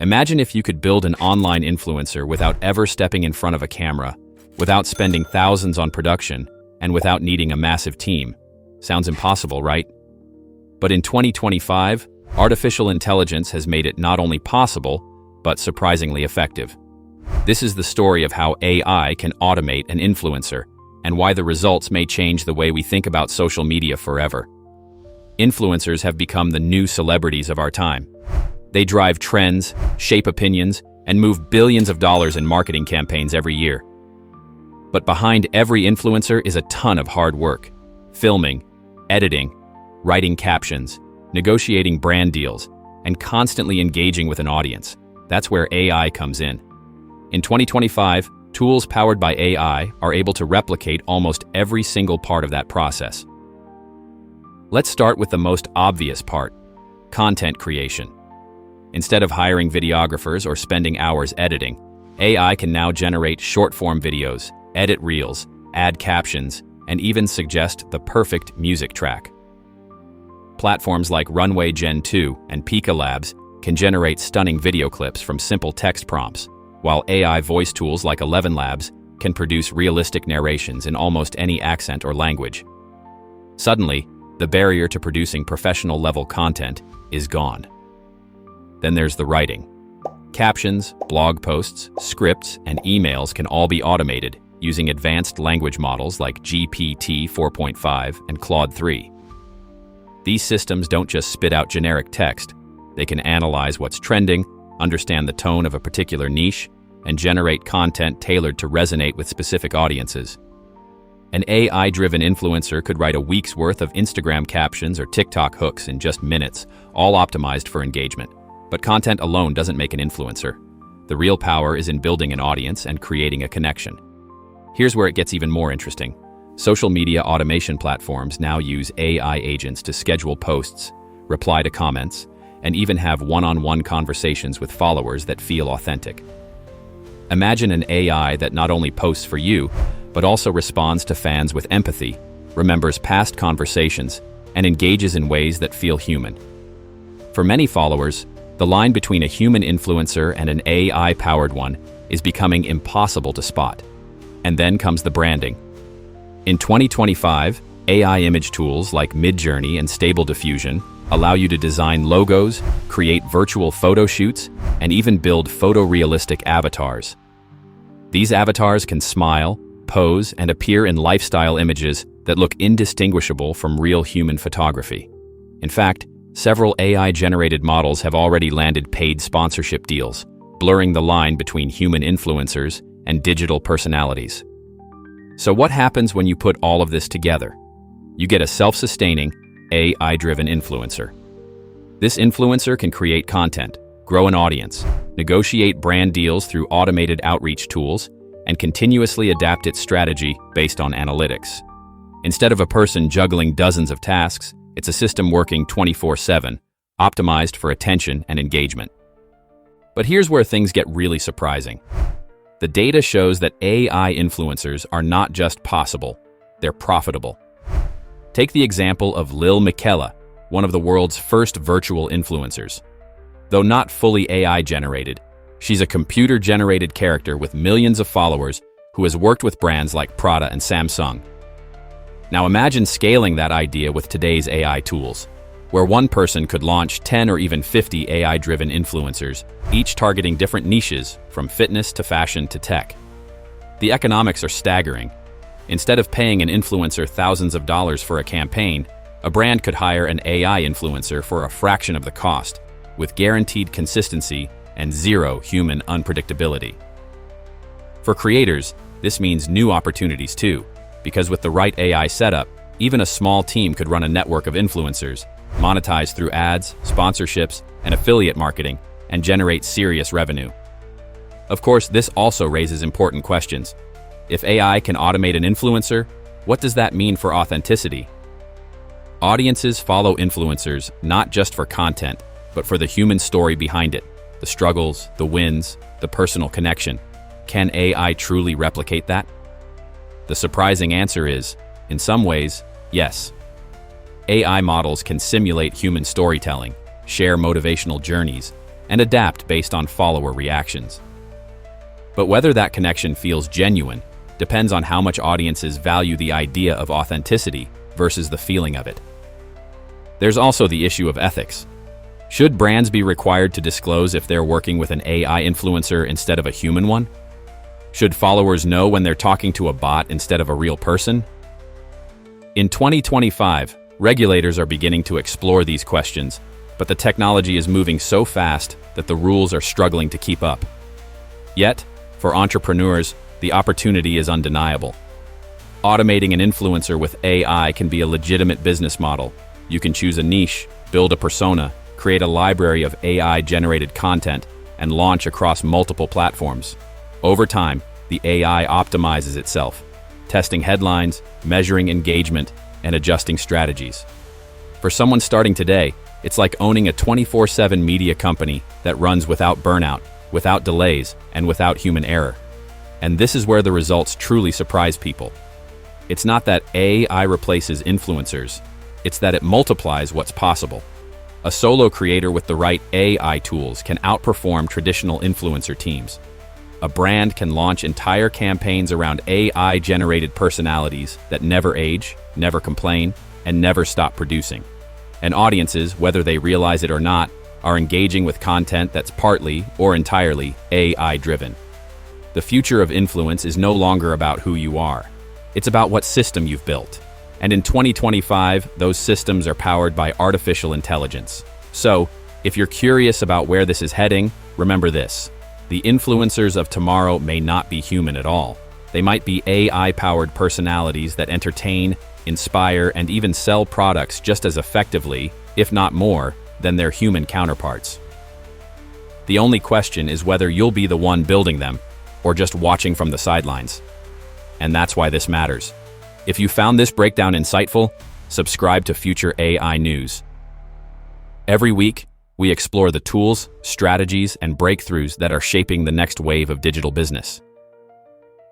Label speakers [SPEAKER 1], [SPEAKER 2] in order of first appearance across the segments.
[SPEAKER 1] Imagine if you could build an online influencer without ever stepping in front of a camera, without spending thousands on production, and without needing a massive team. Sounds impossible, right? But in 2025, artificial intelligence has made it not only possible, but surprisingly effective. This is the story of how AI can automate an influencer, and why the results may change the way we think about social media forever. Influencers have become the new celebrities of our time. They drive trends, shape opinions, and move billions of dollars in marketing campaigns every year. But behind every influencer is a ton of hard work: filming, editing, writing captions, negotiating brand deals, and constantly engaging with an audience. That's where AI comes in. In 2025, tools powered by AI are able to replicate almost every single part of that process. Let's start with the most obvious part: content creation. Instead of hiring videographers or spending hours editing, AI can now generate short-form videos, edit reels, add captions, and even suggest the perfect music track. Platforms like Runway Gen 2 and Pika Labs can generate stunning video clips from simple text prompts, while AI voice tools like 11 Labs can produce realistic narrations in almost any accent or language. Suddenly, the barrier to producing professional-level content is gone. Then there's the writing. Captions, blog posts, scripts, and emails can all be automated using advanced language models like GPT 4.5 and Claude 3. These systems don't just spit out generic text. They can analyze what's trending, understand the tone of a particular niche, and generate content tailored to resonate with specific audiences. An AI-driven influencer could write a week's worth of Instagram captions or TikTok hooks in just minutes, all optimized for engagement. But content alone doesn't make an influencer. The real power is in building an audience and creating a connection. Here's where it gets even more interesting. Social media automation platforms now use AI agents to schedule posts, reply to comments, and even have one-on-one conversations with followers that feel authentic. Imagine an AI that not only posts for you, but also responds to fans with empathy, remembers past conversations, and engages in ways that feel human. For many followers, the line between a human influencer and an AI-powered one is becoming impossible to spot. And then comes the branding. In 2025, AI image tools like Midjourney and Stable Diffusion allow you to design logos, create virtual photo shoots, and even build photorealistic avatars. These avatars can smile, pose, and appear in lifestyle images that look indistinguishable from real human photography. In fact, several AI-generated models have already landed paid sponsorship deals, blurring the line between human influencers and digital personalities. So what happens when you put all of this together? You get a self-sustaining, AI-driven influencer. This influencer can create content, grow an audience, negotiate brand deals through automated outreach tools, and continuously adapt its strategy based on analytics. Instead of a person juggling dozens of tasks, it's a system working 24/7, optimized for attention and engagement. But here's where things get really surprising. The data shows that AI influencers are not just possible, they're profitable. Take the example of Lil Miquela, one of the world's first virtual influencers. Though not fully AI-generated, she's a computer-generated character with millions of followers who has worked with brands like Prada and Samsung. Now imagine scaling that idea with today's AI tools, where one person could launch 10 or even 50 AI-driven influencers, each targeting different niches, from fitness to fashion to tech. The economics are staggering. Instead of paying an influencer thousands of dollars for a campaign, a brand could hire an AI influencer for a fraction of the cost, with guaranteed consistency and zero human unpredictability. For creators, this means new opportunities too, because with the right AI setup, even a small team could run a network of influencers, monetize through ads, sponsorships, and affiliate marketing, and generate serious revenue. Of course, this also raises important questions. If AI can automate an influencer, what does that mean for authenticity? Audiences follow influencers not just for content, but for the human story behind it, the struggles, the wins, the personal connection. Can AI truly replicate that? The surprising answer is, in some ways, yes. AI models can simulate human storytelling, share motivational journeys, and adapt based on follower reactions. But whether that connection feels genuine depends on how much audiences value the idea of authenticity versus the feeling of it. There's also the issue of ethics. Should brands be required to disclose if they're working with an AI influencer instead of a human one? Should followers know when they're talking to a bot instead of a real person? In 2025, regulators are beginning to explore these questions, but the technology is moving so fast that the rules are struggling to keep up. Yet, for entrepreneurs, the opportunity is undeniable. Automating an influencer with AI can be a legitimate business model. You can choose a niche, build a persona, create a library of AI-generated content, and launch across multiple platforms. Over time, the AI optimizes itself, testing headlines, measuring engagement, and adjusting strategies. For someone starting today, it's like owning a 24/7 media company that runs without burnout, without delays, and without human error. And this is where the results truly surprise people. It's not that AI replaces influencers, it's that it multiplies what's possible. A solo creator with the right AI tools can outperform traditional influencer teams. A brand can launch entire campaigns around AI-generated personalities that never age, never complain, and never stop producing. And audiences, whether they realize it or not, are engaging with content that's partly or entirely AI-driven. The future of influence is no longer about who you are. It's about what system you've built. And in 2025, those systems are powered by artificial intelligence. So, if you're curious about where this is heading, remember this. The influencers of tomorrow may not be human at all. They might be AI-powered personalities that entertain, inspire, and even sell products just as effectively, if not more, than their human counterparts. The only question is whether you'll be the one building them, or just watching from the sidelines. And that's why this matters. If you found this breakdown insightful, subscribe to future AI news. Every week, we explore the tools, strategies, and breakthroughs that are shaping the next wave of digital business.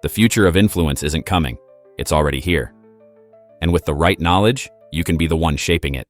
[SPEAKER 1] The future of influence isn't coming, it's already here. And with the right knowledge, you can be the one shaping it.